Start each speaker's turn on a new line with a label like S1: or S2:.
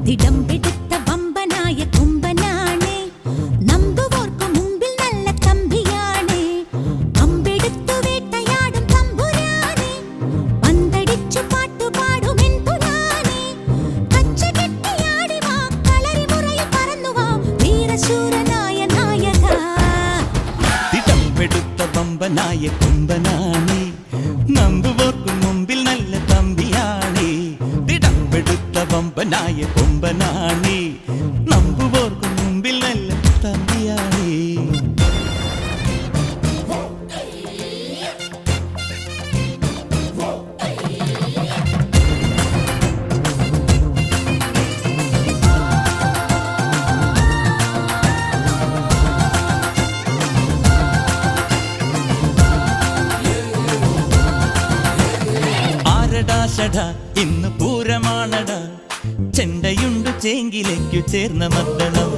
S1: തിടമ്പെടുത്ത വമ്പനായ കൊമ്പനാണ്, നമ്പുവോർക്കു മുമ്പിൽ നല്ല തമ്പിയാണ്. അമ്പെടുത്തു വേട്ടയാടും തമ്പുരാനെ, പന്തടിച്ചു പാട്ടുപാടും എൻപുരാനെ. കച്ചകെട്ടിയാടി വാ, കളരിമുറയിൽ പറന്നുവാ, വീരശൂരനായ നായക.
S2: തിടമ്പെടുത്ത വമ്പനായ കൊമ്പനാണ്, നമ്പുവോർക്കു മുമ്പിൽ നല്ല തമ്പിയാണ്. തിടമ്പെടുത്ത വമ്പനായ കൊമ്പനാണ്, നമ്പുവോർക്കു മുമ്പിൽ നല്ല തമ്പിയാണ്. ആരടാശടാ ഇന്ന് പൂരമാണടാ, ചെണ്ടയുണ്ടു ചേങ്കിലേക്കു ചേർന്ന മദ്ദളം.